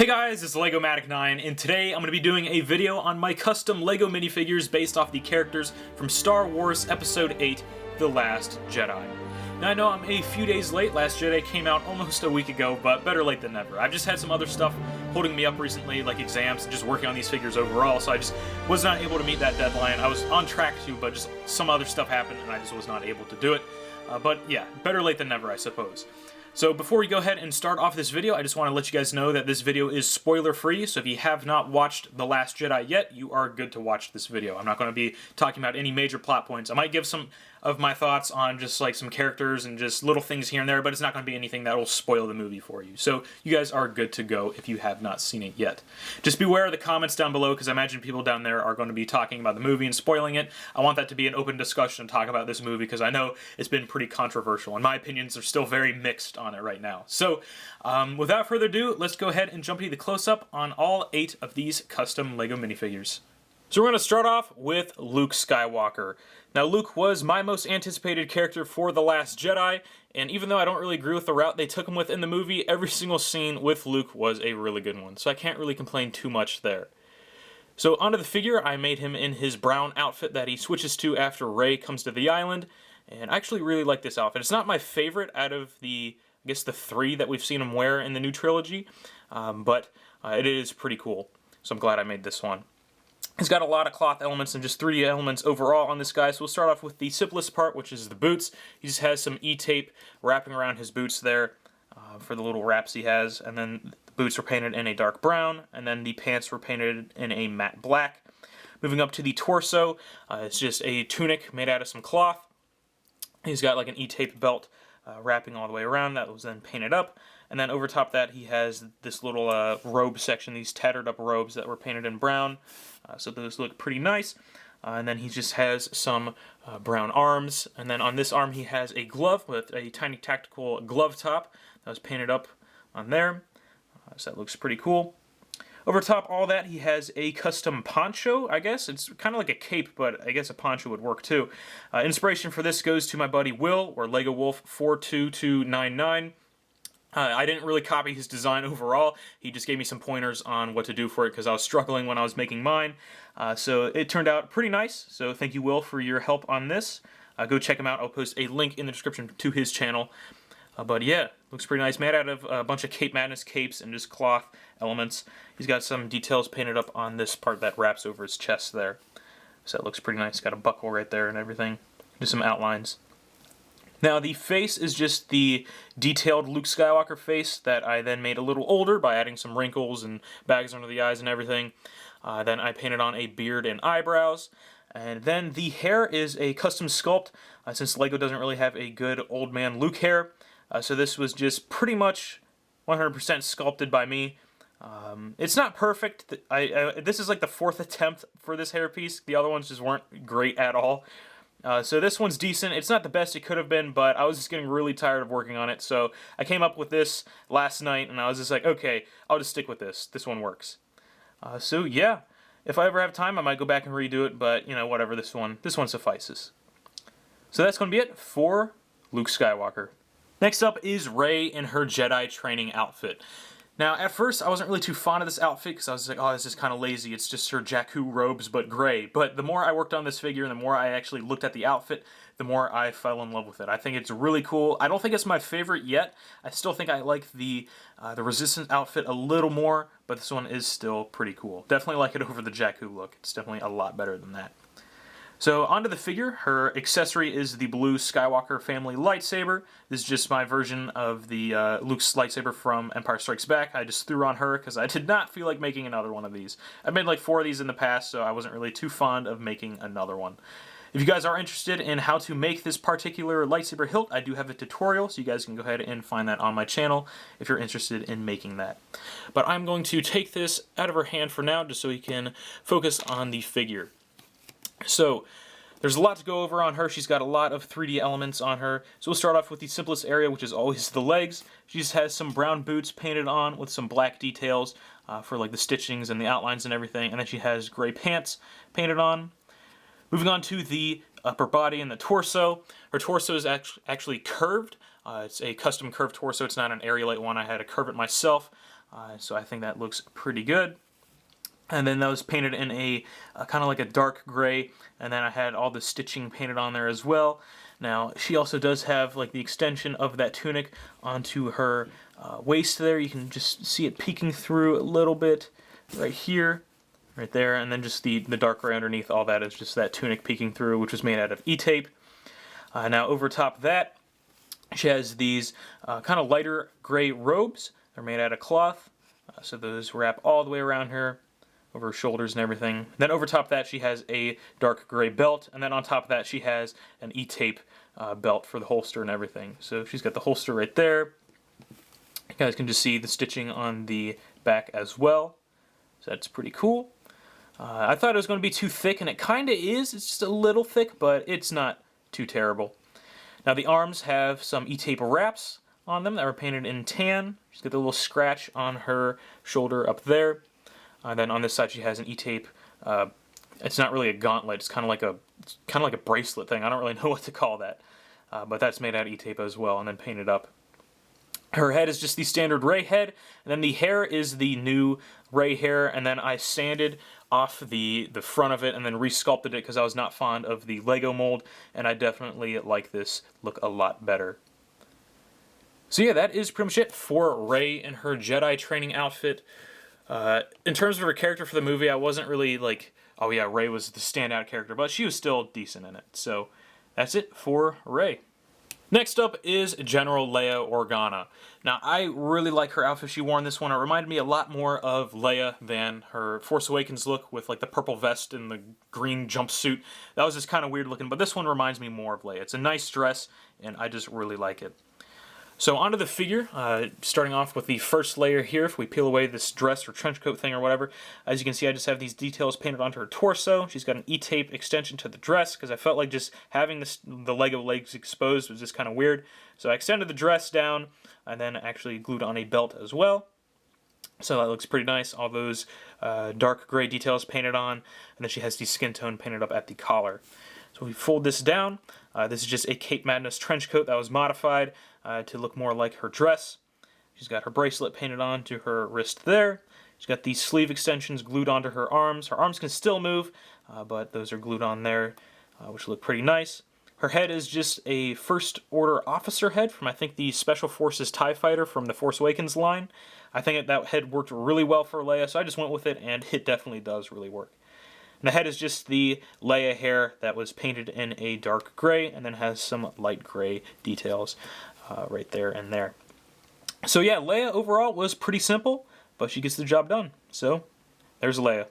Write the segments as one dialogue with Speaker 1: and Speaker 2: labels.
Speaker 1: Hey guys, it's LegoMatic9, and today I'm going to be doing a video on my custom LEGO minifigures based off the characters from Star Wars Episode VIII, The Last Jedi. Now I know I'm a few days late, Last Jedi came out almost a week ago, but better late than never. I've just had some other stuff holding me up recently, like exams and just working on these figures overall, so I just was not able to meet that deadline. I was on track to, but just some other stuff happened and I just was not able to do it. But yeah, better late than never, I suppose. So before we go ahead and start off this video, I just want to let you guys know that this video is spoiler-free, so if you have not watched The Last Jedi yet, you are good to watch this video. I'm not going to be talking about any major plot points. I might give some of my thoughts on just like some characters and just little things here and there, but it's not going to be anything that will spoil the movie for you. So you guys are good to go if you have not seen it yet. Just beware of the comments down below, because I imagine people down there are going to be talking about the movie and spoiling it. I want that to be an open discussion to talk about this movie, because I know it's been pretty controversial, and my opinions are still very mixed on it right now. So without further ado, let's go ahead and jump into the close-up on all 8 of these custom LEGO minifigures. So we're going to start off with Luke Skywalker. Now Luke was my most anticipated character for The Last Jedi, and even though I don't really agree with the route they took him with in the movie, every single scene with Luke was a really good one, so I can't really complain too much there. So onto the figure, I made him in his brown outfit that he switches to after Rey comes to the island, and I actually really like this outfit. It's not my favorite out of the, I guess, the 3 that we've seen him wear in the new trilogy, but it is pretty cool, so I'm glad I made this one. He's got a lot of cloth elements and just 3D elements overall on this guy, so we'll start off with the simplest part, which is the boots. He just has some E-tape wrapping around his boots there for the little wraps he has, and then the boots were painted in a dark brown, and then the pants were painted in a matte black. Moving up to the torso, it's just a tunic made out of some cloth. He's got like an E-tape belt wrapping all the way around that was then painted up. And then over top that he has this little robe section, these tattered up robes that were painted in brown. So those look pretty nice. And then he just has some brown arms. And then on this arm he has a glove with a tiny tactical glove top that was painted up on there. So that looks pretty cool. Over top all that he has a custom poncho, I guess. It's kind of like a cape, but I guess a poncho would work too. Inspiration for this goes to my buddy Will, or Lego Wolf 42299. I didn't really copy his design overall. He just gave me some pointers on what to do for it because I was struggling when I was making mine. So it turned out pretty nice. So thank you, Will, for your help on this. Go check him out. I'll post a link in the description to his channel. But yeah, looks pretty nice. Made out of a bunch of Cape Madness capes and just cloth elements. He's got some details painted up on this part that wraps over his chest there. So that looks pretty nice. Got a buckle right there and everything. Just some outlines. Now the face is just the detailed Luke Skywalker face that I then made a little older by adding some wrinkles and bags under the eyes and everything. Then I painted on a beard and eyebrows. And then the hair is a custom sculpt, since LEGO doesn't really have a good old man Luke hair. So this was just pretty much 100% sculpted by me. It's not perfect. This is like the 4th attempt for this hairpiece. The other ones just weren't great at all. So this one's decent. It's not the best it could have been, but I was just getting really tired of working on it. So I came up with this last night, and I was just like, okay, I'll just stick with this. This one works. So yeah, if I ever have time, I might go back and redo it, but you know, whatever, this one suffices. So that's going to be it for Luke Skywalker. Next up is Rey in her Jedi training outfit. Now, at first, I wasn't really too fond of this outfit because I was like, oh, this is kind of lazy. It's just her Jakku robes, but gray. But the more I worked on this figure and the more I actually looked at the outfit, the more I fell in love with it. I think it's really cool. I don't think it's my favorite yet. I still think I like the Resistance outfit a little more, but this one is still pretty cool. Definitely like it over the Jakku look. It's definitely a lot better than that. So onto the figure. Her accessory is the blue Skywalker family lightsaber. This is just my version of the Luke's lightsaber from Empire Strikes Back. I just threw on her because I did not feel like making another one of these. I've made like 4 of these in the past, so I wasn't really too fond of making another one. If you guys are interested in how to make this particular lightsaber hilt, I do have a tutorial, so you guys can go ahead and find that on my channel if you're interested in making that. But I'm going to take this out of her hand for now, just so we can focus on the figure. So, there's a lot to go over on her. She's got a lot of 3D elements on her. So we'll start off with the simplest area, which is always the legs. She just has some brown boots painted on with some black details for like the stitchings and the outlines and everything. And then she has gray pants painted on. Moving on to the upper body and the torso. Her torso is actually curved. It's a custom curved torso. It's not an Aerolite one. I had to curve it myself. so I think that looks pretty good. And then that was painted in a kind of like a dark gray, and then I had all the stitching painted on there as well. Now, she also does have like the extension of that tunic onto her waist there. You can just see it peeking through a little bit right here, right there, and then just the dark gray underneath all that is just that tunic peeking through, which was made out of E-tape. Now, over top of that, she has these kind of lighter gray robes. They're made out of cloth, so those wrap all the way around her, over her shoulders and everything. Then over top of that, she has a dark gray belt, and then on top of that, she has an E-tape belt for the holster and everything. So she's got the holster right there. You guys can just see the stitching on the back as well. So that's pretty cool. I thought it was going to be too thick, and it kind of is. It's just a little thick, but it's not too terrible. Now the arms have some E-tape wraps on them that were painted in tan. She's got the little scratch on her shoulder up there. Then on this side she has an E-tape. It's not really a gauntlet. It's kind of like a bracelet thing. I don't really know what to call that, but that's made out of E-tape as well, and then painted up. Her head is just the standard Rey head, and then the hair is the new Rey hair, and then I sanded off the front of it and then resculpted it because I was not fond of the Lego mold, and I definitely like this look a lot better. So yeah, that is pretty much it for Rey in her Jedi training outfit. In terms of her character for the movie, I wasn't really like, oh yeah, Rey was the standout character, but she was still decent in it. So that's it for Rey. Next up is General Leia Organa. Now, I really like her outfit she wore in this one. It reminded me a lot more of Leia than her Force Awakens look with like the purple vest and the green jumpsuit. That was just kind of weird looking, but this one reminds me more of Leia. It's a nice dress, and I just really like it. So onto the figure, starting off with the first layer here. If we peel away this dress or trench coat thing or whatever, as you can see I just have these details painted onto her torso. She's got an E-tape extension to the dress because I felt like just having the Lego legs exposed was just kind of weird. So I extended the dress down and then actually glued on a belt as well. So that looks pretty nice. All those dark gray details painted on, and then she has the skin tone painted up at the collar. So we fold this down. This is just a Cape Madness trench coat that was modified to look more like her dress. She's got her bracelet painted on to her wrist there. She's got these sleeve extensions glued onto her arms. Her arms can still move, but those are glued on there, which look pretty nice. Her head is just a First Order officer head from, I think, the Special Forces TIE Fighter from the Force Awakens line. I think that head worked really well for Leia, so I just went with it, and it definitely does really work. And the head is just the Leia hair that was painted in a dark gray, and then has some light gray details right there and there. So yeah, Leia overall was pretty simple, but she gets the job done. So there's Leia.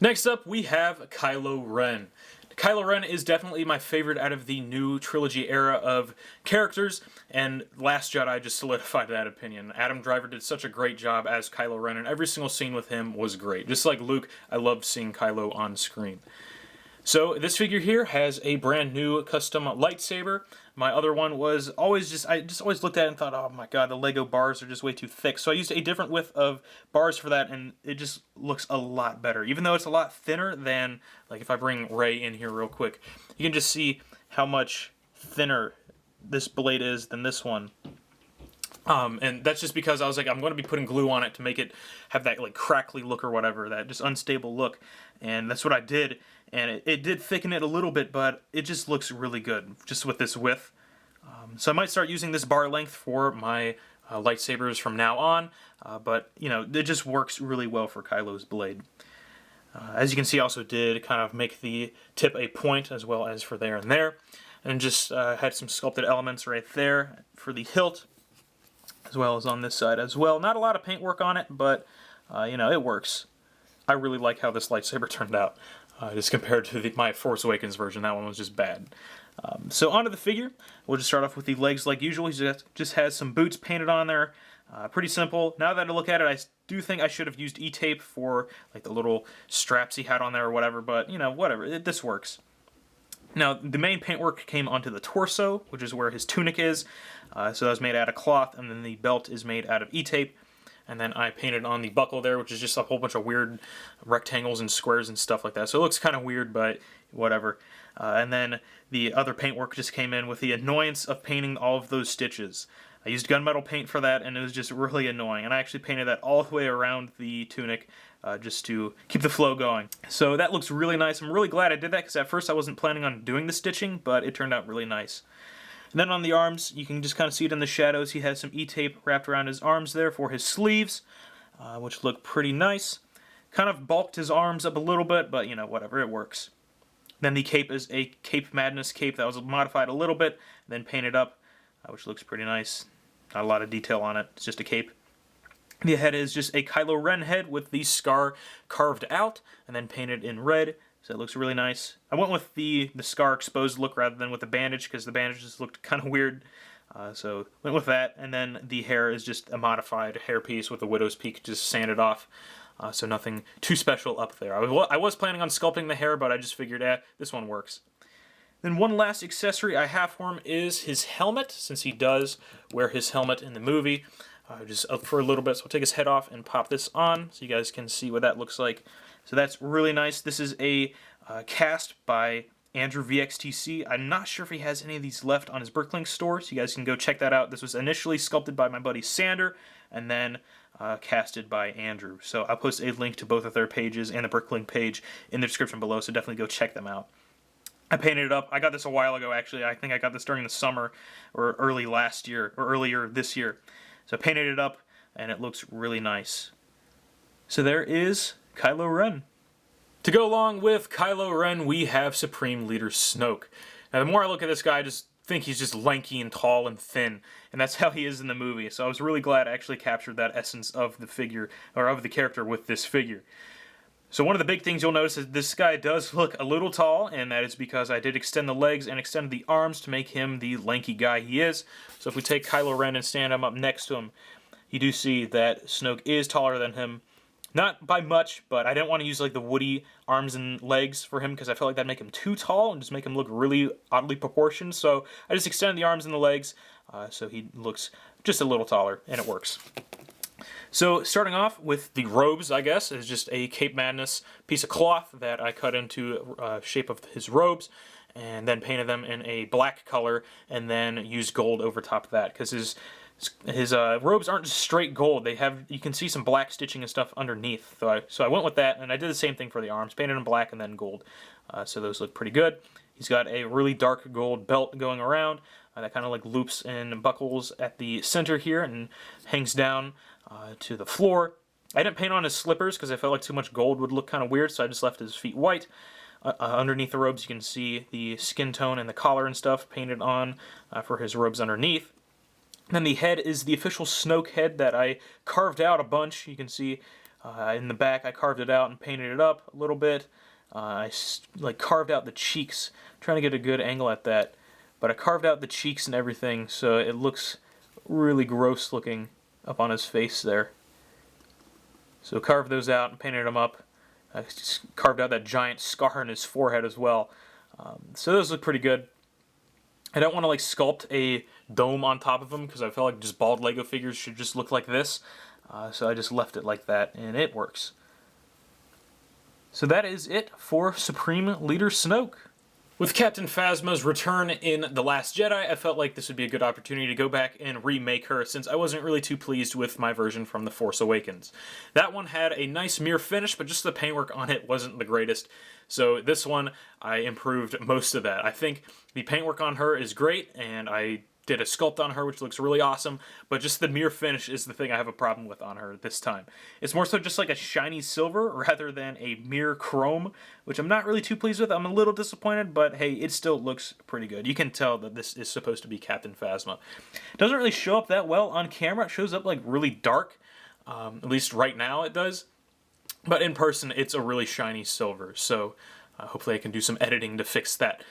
Speaker 1: Next up, we have Kylo Ren. Kylo Ren is definitely my favorite out of the new trilogy era of characters, and Last Jedi just solidified that opinion. Adam Driver did such a great job as Kylo Ren, and every single scene with him was great. Just like Luke, I loved seeing Kylo on screen. So this figure here has a brand new custom lightsaber. My other one was always I just always looked at it and thought, oh my god, the Lego bars are just way too thick. So I used a different width of bars for that, and it just looks a lot better. Even though it's a lot thinner than, like if I bring Rey in here real quick, you can just see how much thinner this blade is than this one. And that's just because I was like, I'm going to be putting glue on it to make it have that like crackly look or whatever, that just unstable look. And that's what I did. And it did thicken it a little bit, but it just looks really good just with this width. So I might start using this bar length for my lightsabers from now on. But, you know, it just works really well for Kylo's blade. As you can see, I also did kind of make the tip a point as well as for there and there. And just had some sculpted elements right there for the hilt, as well as on this side as well. Not a lot of paintwork on it, but, you know, it works. I really like how this lightsaber turned out. Just compared to my Force Awakens version, that one was just bad. So onto the figure. We'll just start off with the legs like usual. He just has some boots painted on there. Pretty simple. Now that I look at it, I do think I should have used E-tape for like the little straps he had on there or whatever, but you know, whatever. This works. Now, the main paintwork came onto the torso, which is where his tunic is. So that was made out of cloth, and then the belt is made out of E-tape. And then I painted on the buckle there, which is just a whole bunch of weird rectangles and squares and stuff like that. So it looks kind of weird, but whatever. And then the other paintwork just came in with the annoyance of painting all of those stitches. I used gunmetal paint for that, and it was just really annoying. And I actually painted that all the way around the tunic just to keep the flow going. So that looks really nice. I'm really glad I did that because at first I wasn't planning on doing the stitching, but it turned out really nice. And then on the arms, you can just kind of see it in the shadows. He has some E-tape wrapped around his arms there for his sleeves, which look pretty nice. Kind of bulked his arms up a little bit, but you know, whatever, it works. Then the cape is a Cape Madness cape that was modified a little bit, then painted up, which looks pretty nice. Not a lot of detail on it, it's just a cape. The head is just a Kylo Ren head with the scar carved out and then painted in red, so it looks really nice. I went with the scar exposed look rather than with the bandage because the bandage just looked kind of weird. So went with that, and then the hair is just a modified hairpiece with a widow's peak just sanded off. So nothing too special up there. I was planning on sculpting the hair, but I just figured, this one works. Then one last accessory I have for him is his helmet, since he does wear his helmet in the movie. Just up for a little bit, so I'll take his head off and pop this on so you guys can see what that looks like. So that's really nice. This is a cast by Andrew VXTC. I'm not sure if he has any of these left on his Bricklink store, so you guys can go check that out. This was initially sculpted by my buddy Sander, and then casted by Andrew. So I'll post a link to both of their pages and the Bricklink page in the description below, so definitely go check them out. I painted it up. I got this a while ago, actually. I think I got this during the summer or early last year, or earlier this year. So I painted it up, and it looks really nice. So there is Kylo Ren. To go along with Kylo Ren, we have Supreme Leader Snoke. Now, the more I look at this guy, I just think he's just lanky and tall and thin, and that's how he is in the movie. So I was really glad I actually captured that essence of the figure, or of the character with this figure. So one of the big things you'll notice is this guy does look a little tall, and that is because I did extend the legs and extend the arms to make him the lanky guy he is. So if we take Kylo Ren and stand him up next to him, you do see that Snoke is taller than him. Not by much, but I didn't want to use like the woody arms and legs for him because I felt like that'd make him too tall and just make him look really oddly proportioned. So I just extended the arms and the legs so he looks just a little taller, and it works. So starting off with the robes, I guess, is just a Cape Madness piece of cloth that I cut into shape of his robes and then painted them in a black color and then used gold over top of that because his robes aren't just straight gold. They have, you can see some black stitching and stuff underneath. So I went with that, and I did the same thing for the arms, painted them black and then gold. So those look pretty good. He's got a really dark gold belt going around that kind of like loops and buckles at the center here and hangs down to the floor. I didn't paint on his slippers because I felt like too much gold would look kind of weird, so I just left his feet white. Underneath the robes, you can see the skin tone and the collar and stuff painted on for his robes underneath. Then the head is the official Snoke head that I carved out a bunch. You can see in the back I carved it out and painted it up a little bit. I like carved out the cheeks, trying to get a good angle at that. But I carved out the cheeks and everything, so it looks really gross looking up on his face there. So carved those out and painted them up. I just carved out that giant scar on his forehead as well. So those look pretty good. I don't want to like sculpt a dome on top of him because I felt like just bald Lego figures should just look like this. So I just left it like that, and it works. So that is it for Supreme Leader Snoke. With Captain Phasma's return in The Last Jedi, I felt like this would be a good opportunity to go back and remake her since I wasn't really too pleased with my version from The Force Awakens. That one had a nice mirror finish, but just the paintwork on it wasn't the greatest. So this one, I improved most of that. I think the paintwork on her is great, and I did a sculpt on her, which looks really awesome, but just the mirror finish is the thing I have a problem with on her this time. It's more so just like a shiny silver rather than a mirror chrome, which I'm not really too pleased with. I'm a little disappointed, but hey, it still looks pretty good. You can tell that this is supposed to be Captain Phasma. It doesn't really show up that well on camera. It shows up like really dark, at least right now it does. But in person, it's a really shiny silver, so hopefully I can do some editing to fix that.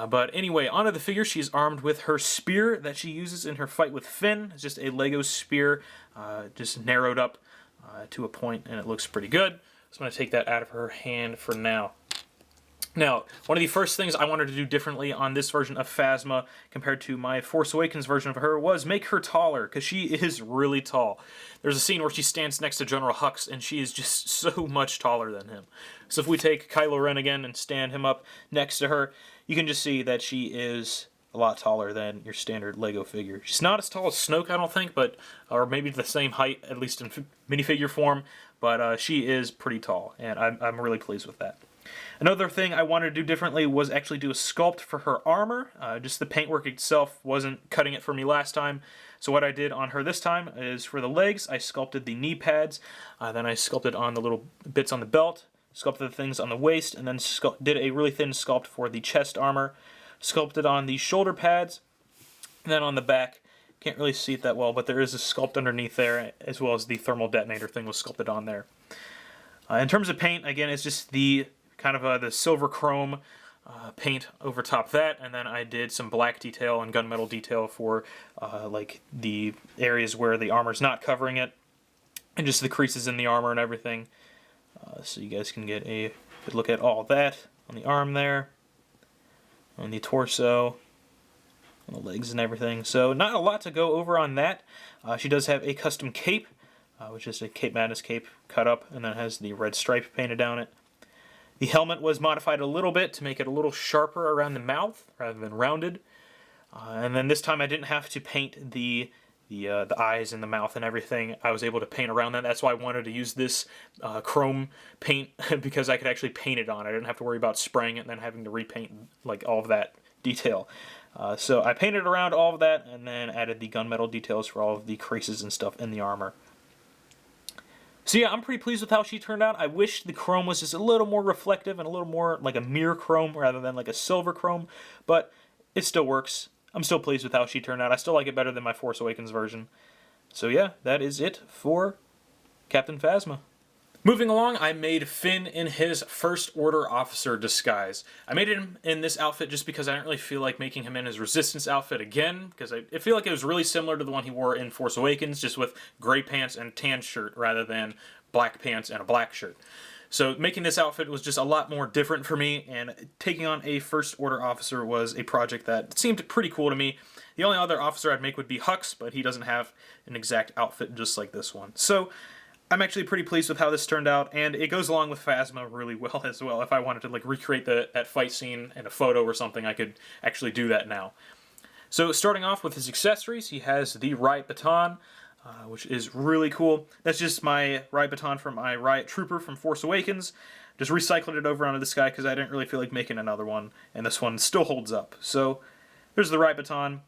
Speaker 1: But anyway, onto the figure. She's armed with her spear that she uses in her fight with Finn. It's just a Lego spear, just narrowed up to a point, and it looks pretty good. So I'm going to take that out of her hand for now. Now, one of the first things I wanted to do differently on this version of Phasma compared to my Force Awakens version of her was make her taller, because she is really tall. There's a scene where she stands next to General Hux, and she is just so much taller than him. So if we take Kylo Ren again and stand him up next to her, you can just see that she is a lot taller than your standard Lego figure. She's not as tall as Snoke, I don't think, but or maybe the same height, at least in minifigure form, but she is pretty tall, and I'm really pleased with that. Another thing I wanted to do differently was actually do a sculpt for her armor. Just the paintwork itself wasn't cutting it for me last time. So what I did on her this time is for the legs, I sculpted the knee pads, then I sculpted on the little bits on the belt, sculpted the things on the waist, and then did a really thin sculpt for the chest armor, sculpted on the shoulder pads, and then on the back. Can't really see it that well, but there is a sculpt underneath there, as well as the thermal detonator thing was sculpted on there. In terms of paint, again, it's just the kind of the silver chrome paint over top that, and then I did some black detail and gunmetal detail for like the areas where the armor's not covering it, and just the creases in the armor and everything. So you guys can get a good look at all that on the arm there, on the torso, on the legs and everything. So not a lot to go over on that. She does have a custom cape, which is a Cape Madness cape cut up, and then it has the red stripe painted down it. The helmet was modified a little bit to make it a little sharper around the mouth rather than rounded. And then this time I didn't have to paint the eyes and the mouth and everything. I was able to paint around that. That's why I wanted to use this chrome paint because I could actually paint it on. I didn't have to worry about spraying it and then having to repaint like all of that detail. So I painted around all of that and then added the gunmetal details for all of the creases and stuff in the armor. So yeah, I'm pretty pleased with how she turned out. I wish the chrome was just a little more reflective and a little more like a mirror chrome rather than like a silver chrome, but it still works. I'm still pleased with how she turned out. I still like it better than my Force Awakens version. So yeah, that is it for Captain Phasma. Moving along, I made Finn in his First Order officer disguise. I made him in this outfit just because I didn't really feel like making him in his Resistance outfit again, because I feel like it was really similar to the one he wore in Force Awakens, just with gray pants and tan shirt rather than black pants and a black shirt. So making this outfit was just a lot more different for me, and taking on a First Order officer was a project that seemed pretty cool to me. The only other officer I'd make would be Hux, but he doesn't have an exact outfit just like this one. So I'm actually pretty pleased with how this turned out, and it goes along with Phasma really well as well. If I wanted to like recreate that fight scene in a photo or something, I could actually do that now. So starting off with his accessories, he has the riot baton, which is really cool. That's just my riot baton from my riot trooper from Force Awakens. Just recycled it over onto this guy because I didn't really feel like making another one, and this one still holds up. So there's the riot baton.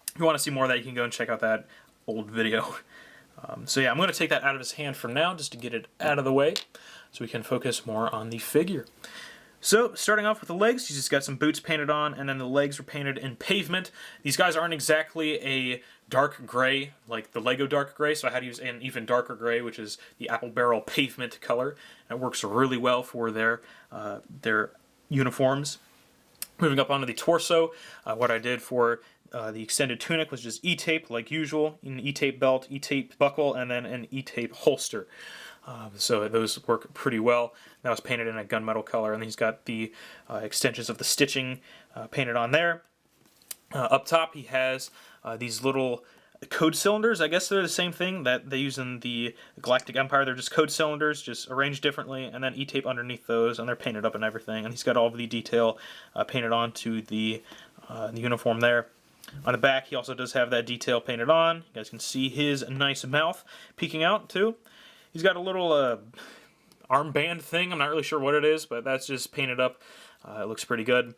Speaker 1: If you want to see more of that, you can go and check out that old video. So yeah, I'm going to take that out of his hand for now, just to get it out of the way, so we can focus more on the figure. So, starting off with the legs, he's just got some boots painted on, and then the legs are painted in pavement. These guys aren't exactly a dark gray, like the Lego dark gray, so I had to use an even darker gray, which is the apple barrel pavement color. And it works really well for their uniforms. Moving up onto the torso, what I did for the extended tunic was just E-tape, like usual, an E-tape belt, E-tape buckle, and then an E-tape holster. So those work pretty well. That was painted in a gunmetal color, and he's got the extensions of the stitching painted on there. Up top, he has these little code cylinders. I guess they're the same thing that they use in the Galactic Empire. They're just code cylinders, just arranged differently, and then E-tape underneath those, and they're painted up and everything. And he's got all of the detail painted onto the uniform there. On the back, he also does have that detail painted on. You guys can see his nice mouth peeking out, too. He's got a little armband thing. I'm not really sure what it is, but that's just painted up. It looks pretty good.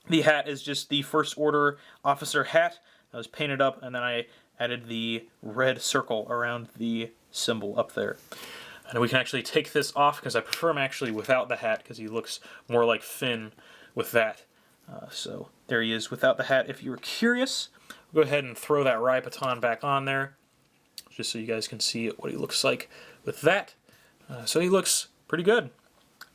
Speaker 1: The hat is just the First Order officer hat. That was painted up, and then I added the red circle around the symbol up there. And we can actually take this off, because I prefer him actually without the hat, because he looks more like Finn with that. So there he is without the hat. If you were curious, we'll go ahead and throw that riot baton back on there, just so you guys can see what he looks like with that. So he looks pretty good.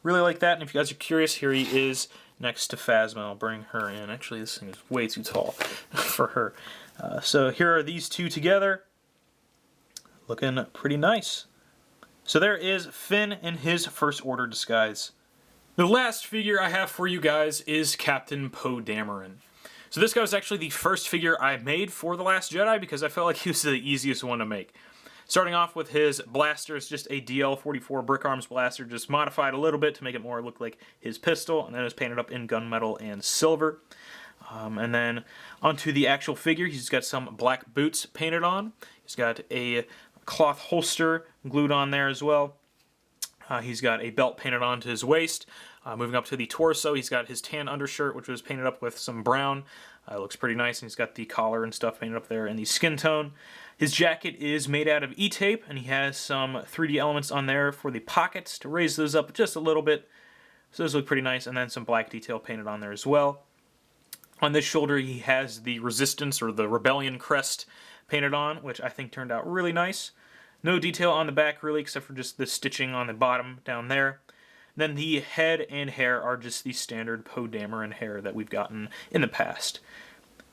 Speaker 1: Really like that. And if you guys are curious, here he is next to Phasma. I'll bring her in. Actually, this thing is way too tall for her. So here are these two together. Looking pretty nice. So there is Finn in his First Order disguise. The last figure I have for you guys is Captain Poe Dameron. So this guy was actually the first figure I made for The Last Jedi because I felt like he was the easiest one to make. Starting off with his blaster, it's just a DL-44 Brick Arms blaster, just modified a little bit to make it more look like his pistol, and then it was painted up in gunmetal and silver. And then onto the actual figure, he's got some black boots painted on. He's got a cloth holster glued on there as well. He's got a belt painted onto his waist. Moving up to the torso, he's got his tan undershirt, which was painted up with some brown. It looks pretty nice, and he's got the collar and stuff painted up there in the skin tone. His jacket is made out of E-tape, and he has some 3D elements on there for the pockets to raise those up just a little bit. So those look pretty nice, and then some black detail painted on there as well. On this shoulder, he has the Resistance or the Rebellion crest painted on, which I think turned out really nice. No detail on the back really, except for just the stitching on the bottom down there. Then the head and hair are just the standard Poe Dameron hair that we've gotten in the past.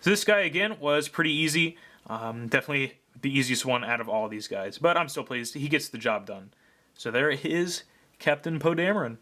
Speaker 1: So this guy, again, was pretty easy. Definitely the easiest one out of all of these guys. But I'm still pleased. He gets the job done. So there is Captain Poe Dameron.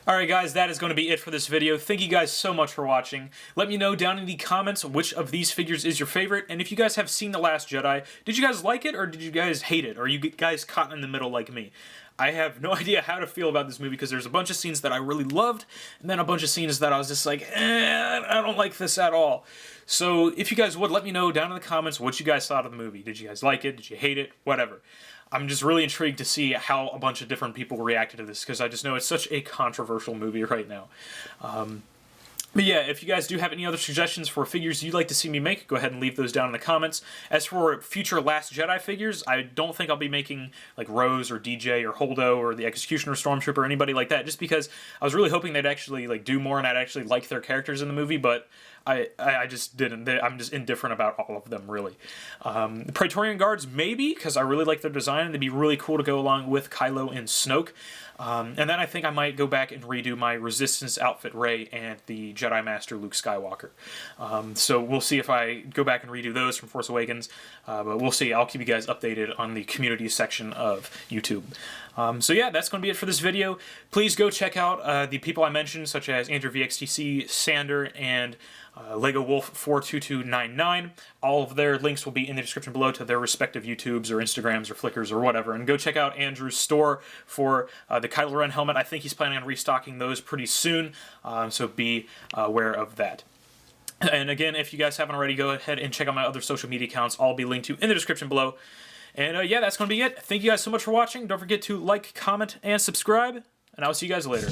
Speaker 1: Alright guys, that is going to be it for this video. Thank you guys so much for watching. Let me know down in the comments which of these figures is your favorite, and if you guys have seen The Last Jedi, did you guys like it or did you guys hate it? Or are you guys caught in the middle like me? I have no idea how to feel about this movie because there's a bunch of scenes that I really loved, and then a bunch of scenes that I was just like, I don't like this at all. So if you guys would, let me know down in the comments what you guys thought of the movie. Did you guys like it? Did you hate it? Whatever. I'm just really intrigued to see how a bunch of different people reacted to this, because I just know it's such a controversial movie right now. But yeah, if you guys do have any other suggestions for figures you'd like to see me make, go ahead and leave those down in the comments. As for future Last Jedi figures, I don't think I'll be making like Rose or DJ or Holdo or the Executioner Stormtrooper or anybody like that, just because I was really hoping they'd actually like do more and I'd actually like their characters in the movie, but I just didn't. I'm just indifferent about all of them, really. The Praetorian Guards, maybe, because I really like their design, and they'd be really cool to go along with Kylo and Snoke. And then I think I might go back and redo my Resistance outfit Rey and the Jedi Master Luke Skywalker. So we'll see if I go back and redo those from Force Awakens, but we'll see. I'll keep you guys updated on the community section of YouTube. So yeah, that's going to be it for this video. Please go check out the people I mentioned, such as Andrew VXTC, Sander, and Lego Wolf 42299. All of their links will be in the description below to their respective YouTubes or Instagrams or Flickrs or whatever. And go check out Andrew's store for the Kylo Ren helmet. I think he's planning on restocking those pretty soon, so be aware of that. And again, if you guys haven't already, go ahead and check out my other social media accounts. I'll be linked to in the description below. And yeah, that's going to be it. Thank you guys so much for watching. Don't forget to like, comment, and subscribe. And I'll see you guys later.